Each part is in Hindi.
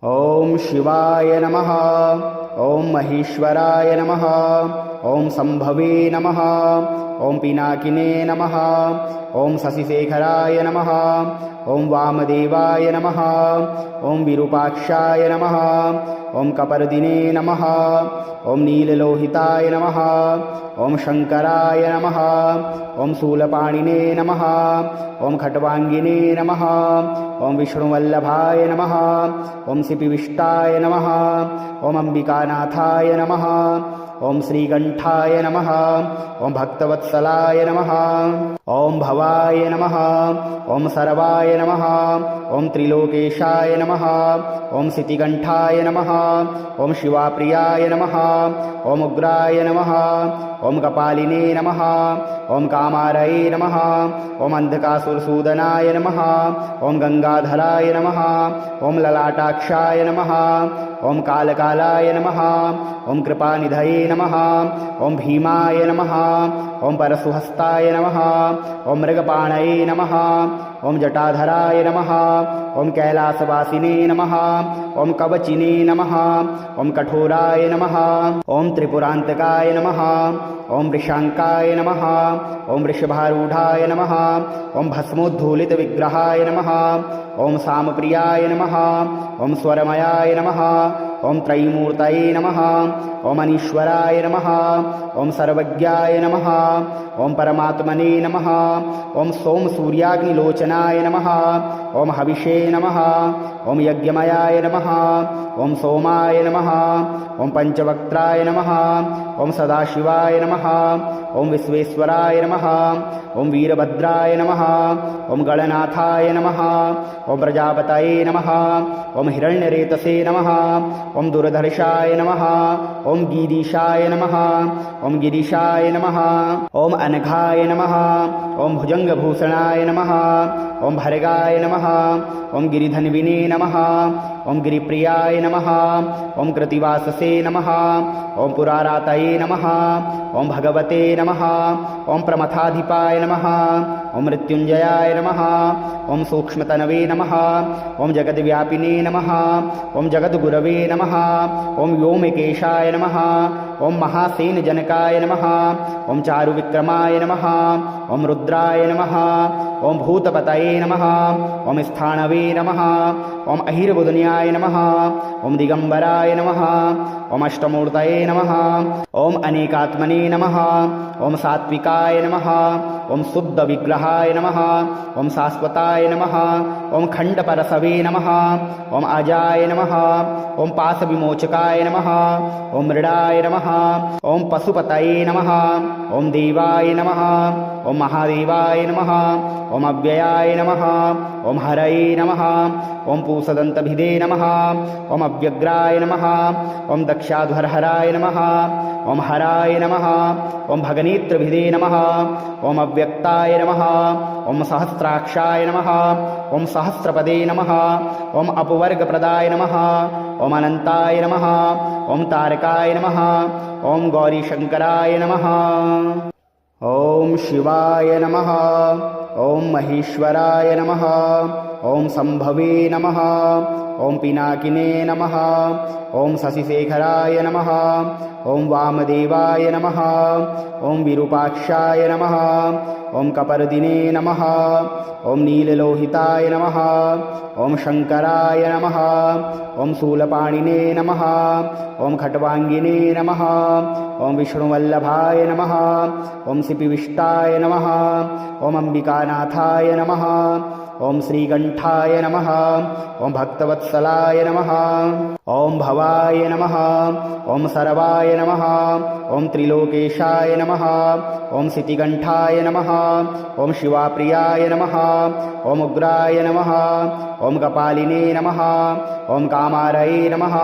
ओम शिवाय नमः। ओम महेश्वराय नमः। ओम संभवे नमः। ओम पिनाकिने नमः। ओम शशिशेखराय नमः। ओम वामदेवाय नमः। ओम विरूपाक्षाय नमः। ओम कपर्दिने नमः। ओम नीललोहिताय नमः। ओम शंकराय नमः। ओम शूलपाणिने नमः। ओम खट्वांगिने नमः। ओम विष्णुवल्लभाय नमः। ओम सिपिविष्टाय नमः। ओम अंबिकानाथाय नमः। ओम श्रीकंठाय नमः। ओम भक्तवत्सलाय नमः। ओम भवाय नमः। ओम सर्वाय नमः। ओम त्रिलोकेशाय नमः। ओम सितिकंठाय नमः। ओम शिवाप्रियाय नमः। ओम उग्राय नमः। ओम कपालिने नमः। ओम कामारये नमः। ओम अंधकासुरसूदनाय नमः। ओम गंगाधराय नमः। ओम ललाटाक्षाय नमः। ओम कालकालाय नमः। ओम कृपानिधये नमः। ओम भीमाय नमः। ओम परशुहस्ताय नमः। ओम मृगपाणये नमः। ओम जटाधराय नमः। ओम कैलासवासिने नमः। ओम कवचिने नमः। ओम कठोराय नमः। ओम त्रिपुरांतकाय नमः। ओम वृषांकाय नमः। ओम वृषभारूढ़ाय नमः। ओम भस्मोद्धूलित विग्रहाय नमः। ओम सामप्रियाय नमः। ओम स्वरमयाय नमः। ओम त्रयीमूर्तये नमः। ओम अनीश्वराय नमः। ओम सर्वज्ञाय नमः। ओम परमात्मने नमः। ओम सोम सूर्याग्निलोचनाय नमः। ओम हविषे नमः। ओम यज्ञमयाय नमः। ओम सोमाय नमः। ओम पंचवक्त्राय नमः। ओम सदाशिवाय नमः। ओम विश्वेश्वराय नमः। ओम वीरभद्राय नमः। ओम गणनाथाय नमः। ओम प्रजापतये नमः। ओम हिरण्यरेतसे नमः। ओम दुर्धर्षाय नमः। ओम गीरीशाय नमः। ओम गिरीशाय नमः। ओम अनघाय नमः। ओम भुजंगभूषणाय नमः। ओम भर्गाय नमः। ओम गिरिधन्विने नमः। ओम गिरिप्रियाय नमः। ओम कृतिवाससे नमः। ओम पुरारातये नमः। ओम भगवते नमः। ओम प्रमथाधिपाय नमः। ओम मृत्युंजयाय नमः। ओम सूक्ष्मतनवे नमः। ओम जगद्व्यापिने नमः। ओम जगद्गुरवे नमः। ओम व्योमकेशाय नमः। ओम महासेनजनकाय नमः। ओम चारुविक्रमाय नमः। ओम रुद्राय नमः। ओम भूतपतये नमः। ओम स्थाणवे नमः। ओम अहिर्बुदन्याय नमः। ओम दिगंबराय नमः। ओम अष्टमूर्तये नमः। ओम अनेकात्मने नमः। ओम सात्विकाय नमः। ओम शुद्ध विग्रहाय नमः। ओम शाश्वताय नमः। ओम खंडपरसवे नमः। ओम अजाय नमः। ओम पाशविमोचकाय नमः। ओम मृडाय नमः। ओम पशुपतये नमः। ओम देवाय नमः। ओम महादेवाय नमः। ओम अव्ययाय नमः। ओम हरये नमः। ओम पूषदन्तभिदे नमः। ओम अव्यग्राय नमः। ओम दक्षाध्वरहराय नमः। ओम हराय नमः। ओम भगनेत्रभिदे नमः। ओम अव्यक्ताय नमः। ओम सहस्राक्षाय नमः। ओम सहस्रपदे नमः। ओम अपवर्गप्रदाय नमः। ओम अनंताय नमः। ओम तारकाय नमः। ओम गौरीशंकराय नमः। ओम शिवाय नमः। ओम महेश्वराय नमः। ओम संभवे नमः। ओम पिनाकिने नमः। ओम शशिशेखराय नमः। ओम वामदेवाय नमः। ओम विरूपाक्षाय नमः। ओम कपर्दिने नमः। ओम नीललोहिताय नमः। ओम शंकराय नमः। ओम शूलपाणिने नमः। ओम खट्वांगिने नमः। ओम विष्णुवल्लभाय नमः। ओम सिपिविष्टाय नमः। ओम अंबिकानाथाय नमः। ओम श्रीकंठाय नमः। ओम भक्तवत्सलाय नमः। ओम भवाय नमः। ओम सर्वाय नमः। ओम त्रिलोकेशाय नमः। ओम सितिकंठाय नमः। ओम शिवाप्रियाय नमः। ओम उग्राय नमः। ओम कपालिने नमः। ओम कामारये नमः।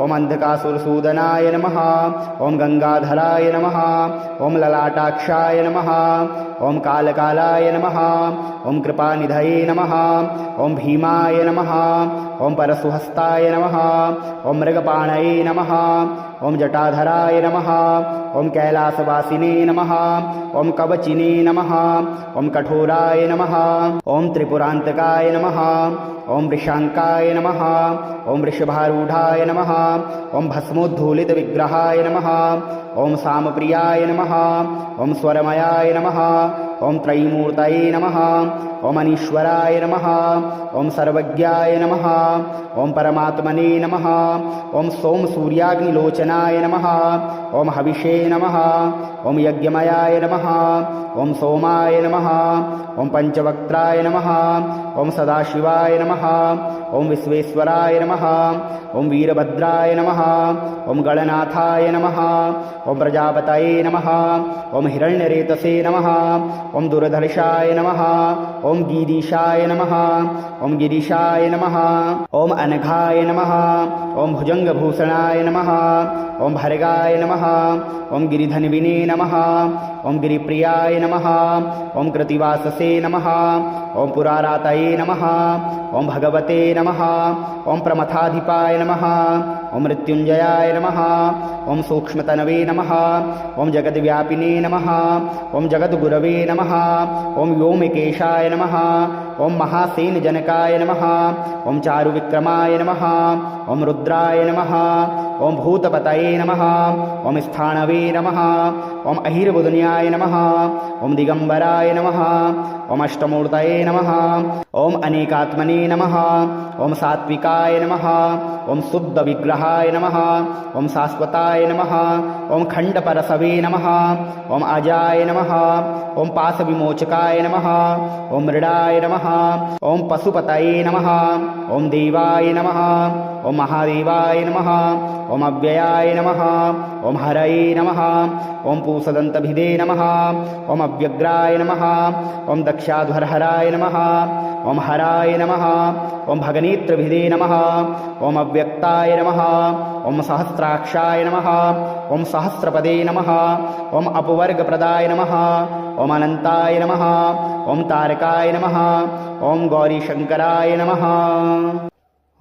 ओम अंधकासुरसूदनाय नमः। ओम गंगाधराय नमः। ओम ललाटाक्षाय नमः। ओम कालकालाय नमः। ओम कृपानिधये नमः। ओम भीमाय नमः। ॐ परशुहस्ताय नमः। ॐ मृगपाणये नमः। ॐ जटाधराय नमः। ॐ कैलासवासिने नमः। ॐ कवचिने नमः। ॐ कठोराय नमः। ॐ त्रिपुरान्तकाय नमः। ॐ वृषाङ्काय नमः। ॐ वृषभारूढाय नमः। ॐ भस्मोद्धूलितविग्रहाय नमः। ॐ सामप्रियाय नमः। ॐ स्वरमयाय नमः। ॐ त्रयीमूर्तये नमः। ॐ अनीश्वराय नमः। ॐ सर्वज्ञाय नमः। ॐ परमात्मने नमः। ॐ सोमसूर्याग्निलोचनाय नमः। ॐ हविषे नमः। ॐ यज्ञमयाय नमः। ॐ सोमाय नमः। ॐ पञ्चवक्त्राय नमः। ॐ सदाशिवाय नमः। ॐ विश्वेश्वराय नमः। ॐ वीरभद्राय नमः। ॐ गणनाथाय नमः। ॐ प्रजापतये नमः। ॐ हिरण्यरेतसे नमः। ॐ दुर्धर्षाय नमः। ॐ गीरीशाय नमः। ॐ गिरीशाय नमः। ॐ अनघाय नमः। ॐ भुजङ्गभूषणाय नमः। ॐ भर्गाय नमः। ॐ गिरिधन्विने नमः। ॐ गिरिप्रियाय नमः। ॐ कृतिवाससे नमः। ॐ पुरारातये नमः। ॐ भगवते नमः। ॐ प्रमथाधिपाय नमः। ॐ मृत्युञ्जयाय नमः। ॐ सूक्ष्मतनवे नमः। ॐ जगद्व्यापिने नमः। ॐ जगद्गुरवे नमः। ॐ व्योमकेशाय नमः। ॐ महासेनजनकाय नमः। ॐ चारुविक्रमाय नमः। ॐ रुद्राय नमः। ॐ भूतपतये नमः। ॐ स्थाणवे नमः। ॐ अहिर्बुदन्याय नमः। ॐ दिगम्बराय नमः। ॐ अष्टमूर्तये नमः। ॐ अनेकात्मने नमः। ॐ सात्विकाय नमः। ॐ शुद्धविग्रहाय नमः। ॐ शाश्वताय नमः। ॐ खण्डपरशवे नमः। ॐ अजाय नमः। ॐ पाशविमोचकाय नमः। ॐ मृडाय नमः। ॐ पशुपतये नमः। ॐ देवाय नमः। ॐ महादेवाय नमः। ॐ अव्ययाय नमः। ॐ हरये नमः। ॐ पूषदन्तभिदे नमः। ॐ अव्यग्राय नमः। ॐ दक्षाध्वरहराय नमः। ॐ हराय नमः। ॐ भगनेत्रभिदे नमः। ॐ अव्यक्ताय नमः। ॐ सहस्राक्षाय नमः। ॐ सहस्रपदे नमः। ॐ अपवर्गप्रदाय नमः। ॐ अनन्ताय नमः। ॐ तारकाय नमः। ॐ गौरीशङ्कराय नमः।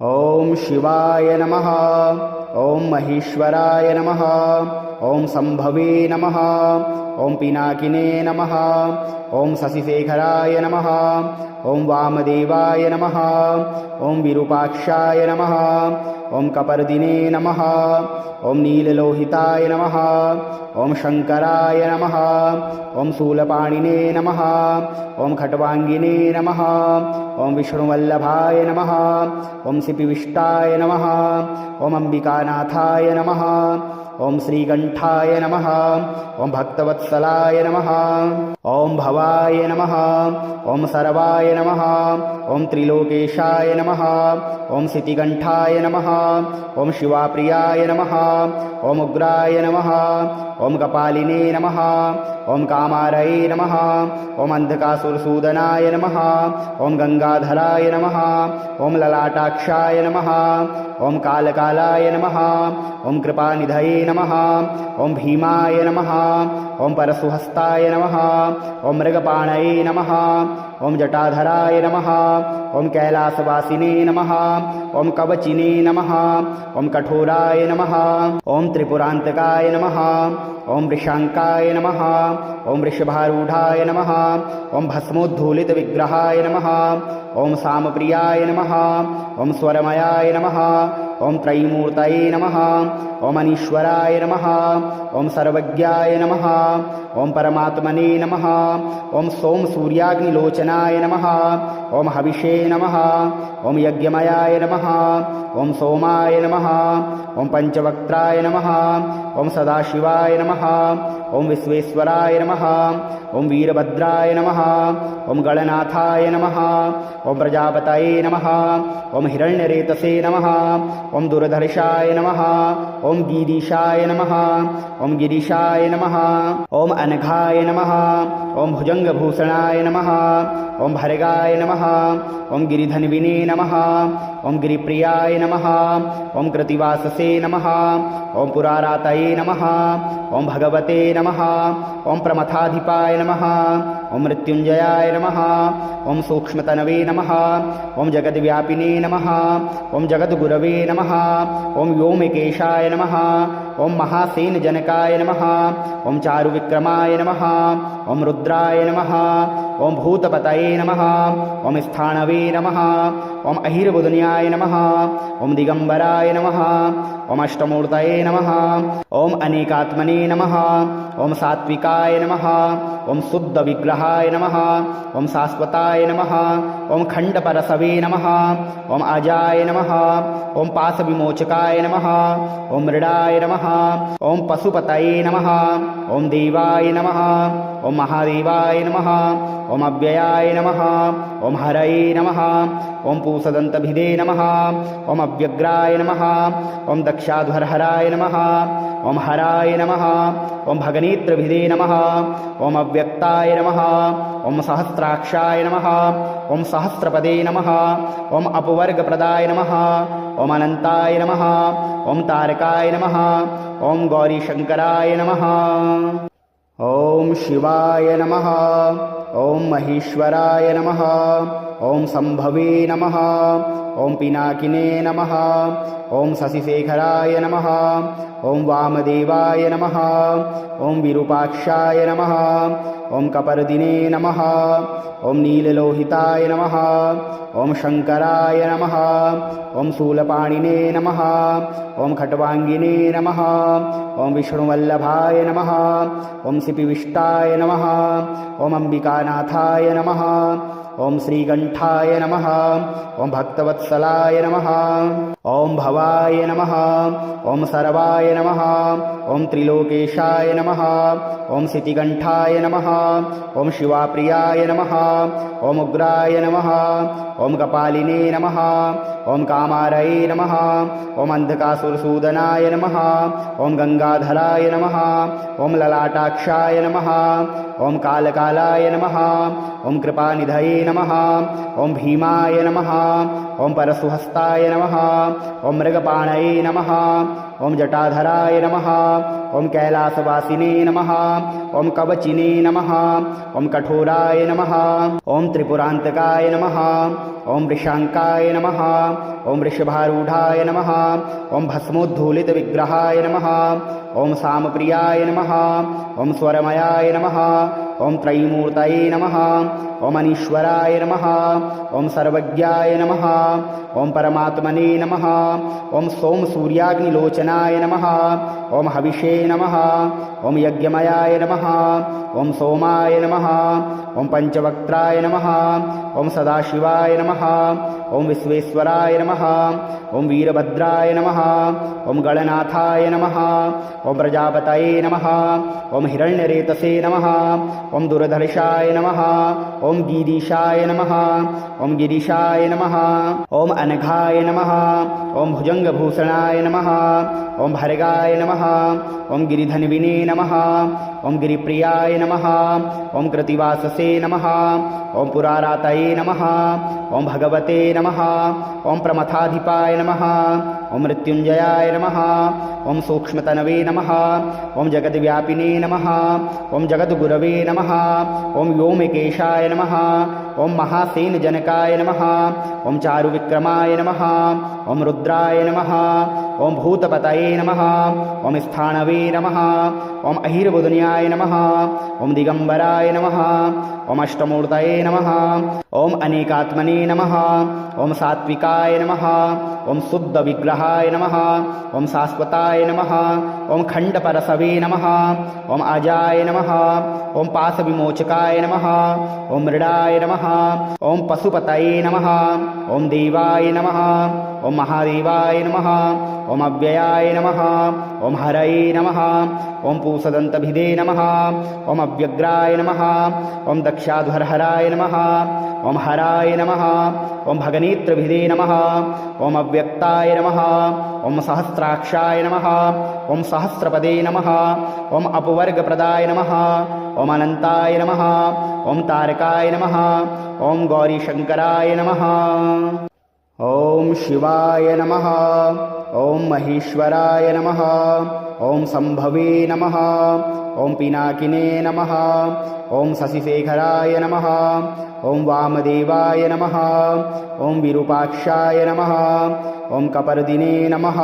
ॐ शिवाय नमः। ॐ महेश्वराय नमः। ॐ शम्भवे नमः। ॐ पिनाकिने नमः। ॐ शशिशेखराय नमः। ॐ वामदेवाय नमः। ॐ विरूपाक्षाय नमः। ॐ कपर्दिने नमः। ॐ नीललोहिताय नमः। ॐ शङ्कराय नमः। ॐ शूलपाणिने नमः। ॐ खट्वाङ्गिने नमः। ॐ विष्णुवल्लभाय नमः। ॐ सिपिविष्टाय नमः। ॐ अम्बिकानाथाय नमः। ॐ श्रीकण्ठाय नमः। ॐ भक्तवत्सलाय नमः। ॐ भवाय नमः। ॐ सर्वाय नमः। ॐ त्रिलोकेशाय नमः। ॐ सितिकण्ठाय नमः। ॐ शिवाप्रियाय नमः। ॐ उग्राय नमः। ॐ कपालिने नमः। ॐ कामारये नमः। ॐ अन्धकासुरसूदनाय नमः। ॐ गङ्गाधराय नमः। ॐ ललाटाक्षाय नमः। ॐ कालकालाय नमः। ॐ कृपानिधये नमः। ॐ भीमाय नमः। ॐ परशुहस्ताय नमः। ॐ मृगपाणये नमः। ॐ जटाधराय नमः। ॐ कैलासवासिने नमः। ॐ कवचिने नमः। ॐ कठोराय नमः। ॐ त्रिपुरान्तकाय नमः। ॐ वृषाङ्काय नमः। ॐ वृषभारूढाय नमः। ॐ भस्मोद्धूलितविग्रहाय नमः। ॐ सामप्रियाय नमः। ॐ स्वरमयाय नमः। ॐ त्रयीमूर्तये नमः। ॐ अनीश्वराय नमः। ॐ सर्वज्ञाय नमः। ॐ परमात्मने नमः। ॐ सोमसूर्याग्निलोचनाय नमः। ॐ हविषे नमः। ॐ यज्ञमयाय नमः। ॐ सोमाय नमः। ॐ पञ्चवक्त्राय नमः। ॐ सदाशिवाय नमः। ॐ विश्वेश्वराय नमः। ॐ वीरभद्राय नमः। ॐ गणनाथाय नमः। ॐ प्रजापतये नमः। ॐ हिरण्यरेतसे नमः। ॐ दुर्धर्षाय नमः। ॐ गीरीशाय नमः। ॐ गिरीशाय नमः। ॐ अनघाय नमः। ॐ भुजङ्गभूषणाय नमः। ॐ भर्गाय नमः। ॐ गिरिधन्विने नमः। ॐ गिरिप्रियाय नमः। नमः। ॐ कृतिवाससे नमः। ॐ पुरारातये नमः। ॐ भगवते नमः। ॐ प्रमथाधिपाय नमः। ॐ मृत्युञ्जयाय नमः। ॐ सूक्ष्मतनवे नमः। ॐ जगद्व्यापिने नमः। ॐ जगद्गुरवे नमः। ॐ व्योमकेशाय नमः। ॐ महासेनजनकाय नमः। ॐ चारुविक्रमाय नमः। ॐ रुद्राय नमः। ॐ भूतपतये नमः। ॐ स्थाणवे नमः। ॐ अहिर्बुधन्याय नमः। ॐ दिगम्बराय नमः। ॐ अष्टमूर्तये नमः। ॐ अनेकात्मने नमः। ॐ सात्विकाय नमः। ॐ शुद्धविग्रहाय नमः। ॐ शाश्वताय नमः। ॐ खण्डपरसवे नमः। ॐ अजाय नमः। ॐ पाशविमोचकाय नमः। ॐ मृडाय नमः। ॐ पशुपतये नमः। ॐ देवाय नमः। ॐ महादेवाय नमः। ॐ अव्ययाय नमः। ॐ हरये नमः। ॐ पूषदन्तभिदे नमः। ॐ अव्यग्राय नमः। ॐ दक्षाध्वरहराय नमः। ॐ हराय नमः। ॐ भगनेत्रभिदे नमः। ॐ अव्यक्ताय नमः। ॐ सहस्राक्षाय नमः। ॐ सहस्रपदे नमः। ॐ अपवर्गप्रदाय नमः। ॐ अनन्ताय नमः। ॐ तारकाय नमः। ॐ गौरीशङ्कराय नमः। ॐ शिवाय नमः। ॐ महेश्वराय नमः। ॐ शम्भवे नमः। ॐ पिनाकिने नमः। ॐ शशिशेखराय नमः। ॐ वामदेवाय नमः। ॐ विरूपाक्षाय नमः। ॐ कपर्दिने नमः। ॐ नीललोहिताय नमः। ॐ शङ्कराय नमः। ॐ शूलपाणिने नमः। ॐ खट्वाङ्गिने नमः। ॐ विष्णुवल्लभाय नमः। ॐ सिपिविष्टाय नमः। ॐ अम्बिकानाथाय नमः। ॐ श्रीकण्ठाय नमः। ॐ भक्तवत्सलाय नमः। ॐ भवाय नमः। ॐ सर्वाय नमः। ॐ त्रिलोकेशाय नमः। ॐ सितिकण्ठाय नमः। ॐ शिवाप्रियाय नमः। ॐ उग्राय नमः। ॐ कपालिने नमः। ॐ कामारये नमः। ॐ अन्धकासुरसूदनाय नमः। ॐ गङ्गाधराय नमः। ॐ ललाटाक्षाय नमः। ॐ कालकालाय नमः। ॐ कृपानिधये नमः। ॐ भीमाय नमः। ॐ परशुहस्ताय नमः। ॐ मृगपाणये नमः। ॐ जटाधराय नमः। ॐ कैलासवासिने नमः। ॐ कवचिने नमः। ॐ कठोराय नमः। ॐ त्रिपुरान्तकाय नमः। ॐ वृषाङ्काय नमः। ॐ वृषभारूढाय नमः। ॐ भस्मोद्धूलितविग्रहाय नमः। ॐ सामप्रियाय नमः। ॐ स्वरमयाय नमः। ॐ त्रयीमूर्तये नमः। ॐ अनीश्वराय नमः। ॐ सर्वज्ञाय नमः। ॐ परमात्मने नमः। ॐ सोमसूर्याग्निलोचनाय नमः। ॐ हविषे नमः। ॐ यज्ञमयाय नमः। ॐ सोमाय नमः। ॐ पञ्चवक्त्राय नमः। ॐ सदाशिवाय नमः। ॐ विश्वेश्वराय नमः। ॐ वीरभद्राय नमः। ॐ गणनाथाय नमः। ॐ प्रजापतये नमः। ॐ हिरण्यरेतसे नमः। ॐ दुर्धर्षाय नमः। ॐ गीरीशाय नमः। ॐ गिरीशाय नमः। ॐ अनघाय नमः। ॐ भुजङ्गभूषणाय नमः। ॐ भर्गाय नमः। ॐ गिरिधन्विने नमः। ॐ गिरिप्रियाय नमः। ॐ कृतिवाससे नमः। ॐ पुरारातये नमः। ॐ भगवते नमः। ॐ प्रमथाधिपाय नमः। ॐ मृत्युञ्जयाय नमः। ॐ सूक्ष्मतनवे नमः। ॐ जगद्व्यापिने नमः। ॐ जगद्गुरवे नमः। ॐ व्योमकेशाय नमः। ॐ महासेनजनकाय नमः। ॐ चारुविक्रमाय नमः। ॐ रुद्राय नमः। ॐ भूतपतये नमः। ॐ स्थाणवे नमः। ॐ अहिर्बुधन्याय नमः। ॐ दिगम्बराय नमः। ॐ अष्टमूर्तये नमः। ॐ अनेकात्मने नमः। ॐ सात्विकाय नमः। ॐ शुद्धविग्रहाय नमः। ॐ शाश्वताय नमः। ॐ खण्डपरसवे नमः। ॐ अजाय नमः। ॐ पाशविमोचकाय नमः। ॐ मृडाय नमः। ॐ पशुपतये नमः। ॐ देवाय नमः। ॐ महादेवाय नमः। ॐ अव्ययाय नमः। ॐ हरये नमः। ॐ पूषदन्तभिदे नमः। ॐ अव्यग्राय नमः। ॐ दक्षाध्वरहराय नमः। ॐ हराय नमः। ॐ भगनेत्रभिदे नमः। ॐ अव्यक्ताय नमः। ॐ सहस्राक्षाय नमः। ॐ सहस्रपदे नमः। ॐ अपवर्गप्रदाय नमः। ॐ अनन्ताय नमः। ॐ तारकाय नमः। ॐ गौरीशङ्कराय नमः। ॐ शिवाय नमः। ॐ महेश्वराय नमः। ॐ सम्भवे नमः। ॐ पिनाकिने नमः। ॐ शशिशेखराय नमः। ॐ वामदेवाय नमः। ॐ विरूपाक्षाय नमः। ॐ कपर्दिने नमः।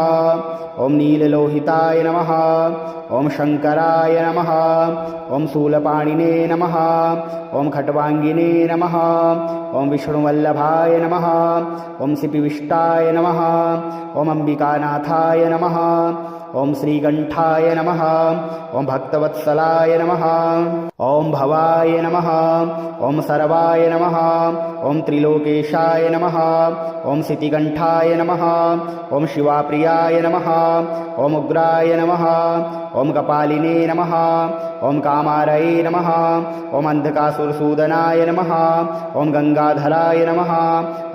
ॐ नीललोहिताय नमः। ॐ शङ्कराय नमः। ॐ शूलपाणिने नमः। ॐ खट्वाङ्गिने नमः। ॐ विष्णुवल्लभाय नमः। ॐ सिपिविष्टाय नमः। ॐ अम्बिकानाथाय नमः। ॐ श्रीकण्ठाय नमः। ॐ भक्तवत्सलाय नमः। ॐ भवाय नमः। ॐ सर्वाय नमः। ॐ त्रिलोकेशाय नमः। ॐ सितिकण्ठाय नमः। ॐ शिवाप्रियाय नमः। ॐ उग्राय नमः। ॐ कपालिने नमः। ॐ कामारये नमः। ॐ अन्धकासुरसूदनाय नमः। ॐ गङ्गाधराय नमः।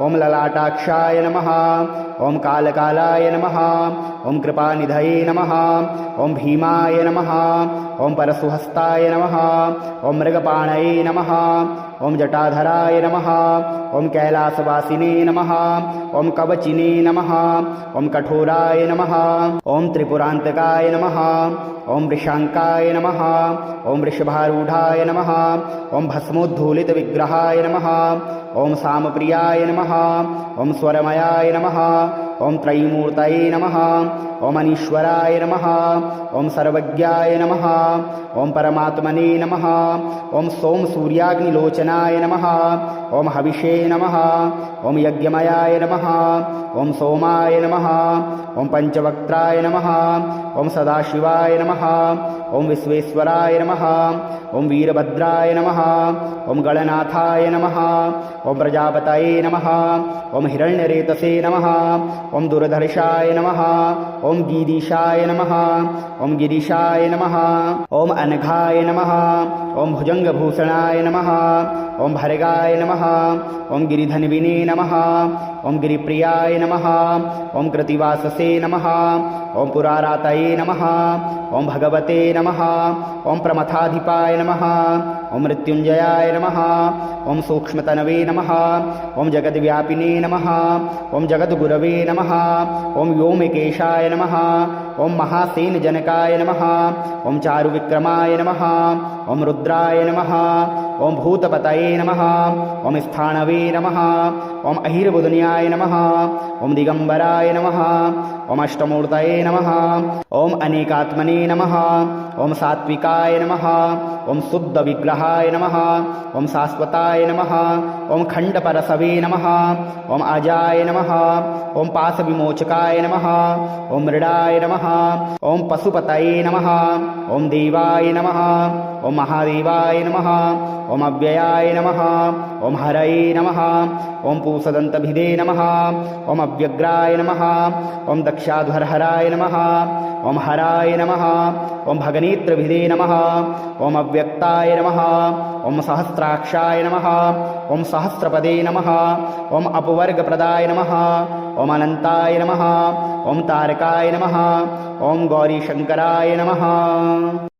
ॐ ललाटाक्षाय नमः। ॐ कालकालाय नमः। ॐ कृपानिधये नमः। ॐ भीमाय नमः। ॐ परशुहस्ताय नमः। ॐ मृगपाणये नमः। ॐ जटाधराय नमः। ॐ कैलासवासिने नमः। ॐ कवचिने नमः। ॐ कठोराय नमः। ॐ त्रिपुरान्तकाय नमः। ॐ वृषाङ्काय नमः। ॐ वृषभारूढाय नमः। ॐ भस्मोद्धूलितविग्रहाय नमः। ॐ सामप्रियाय नमः। ॐ स्वरमयाय नमः। ॐ त्रयीमूर्तये नमः। ॐ अनीश्वराय नमः। ॐ सर्वज्ञाय नमः। ॐ परमात्मने नमः। ॐ सोमसूर्याग्निलोचनाय नमः। ॐ हविषे नमः। ॐ यज्ञमयाय नमः। ॐ सोमाय नमः। ॐ पञ्चवक्त्राय नमः। ॐ सदाशिवाय नमः। ॐ विश्वेश्वराय नमः। ॐ वीरभद्राय नमः। ॐ गणनाथाय नमः। ॐ प्रजापतये नमः। ॐ हिरण्यरेतसे नमः। ॐ दुर्धर्षाय नमः। ॐ गीरीशाय नमः। ॐ गिरीशाय नमः। ॐ अनघाय नमः। ॐ भुजङ्गभूषणाय नमः। ॐ भर्गाय नमः। ॐ गिरिधन्विने नमः। ॐ गिरिप्रियाय नमः। ॐ कृतिवाससे नमः। ॐ पुरारातये नमः। ॐ भगवते नमः। ॐ प्रमथाधिपाय नमः। ॐ मृत्युञ्जयाय नमः। ॐ सूक्ष्मतनवे नमः। ॐ जगद्व्यापिने नमः। ॐ जगद्गुरवे नमः। ॐ व्योमकेशाय नमः। ॐ महासेनजनकाय नमः। ॐ चारुविक्रमाय नमः। ॐ रुद्राय नमः। ॐ भूतपतये नमः। ॐ स्थाणवे नमः। ॐ अहिर्बुधन्याय नमः। ॐ दिगम्बराय नमः। ॐ अष्टमूर्तये नमः। ॐ अनेकात्मने नमः। ॐ सात्विकाय नमः। ॐ शुद्धविग्रहाय नमः। ॐ शाश्वताय नमः। ॐ खण्डपरशवे नमः। ॐ अजाय नमः। ॐ पाशविमोचकाय नमः। ॐ मृडाय नमः। ॐ पशुपतये नमः। ॐ देवाय नमः। ॐ महादेवाय नमः। ॐ अव्ययाय नमः। ॐ हरये नमः। ॐ पूषदन्तभिदे नमः। ॐ अव्यग्राय नमः। ॐ दक्षाध्वरहराय नमः। ॐ हराय नमः। ॐ भगनेत्रभिदे नमः। ॐ अव्यक्ताय नमः। ॐ सहस्राक्षाय नमः। ॐ सहस्रपदे नमः। ॐ अपवर्गप्रदाय नमः। ॐ अनन्ताय नमः। ॐ तारकाय नमः। ॐ गौरीशङ्कराय नमः।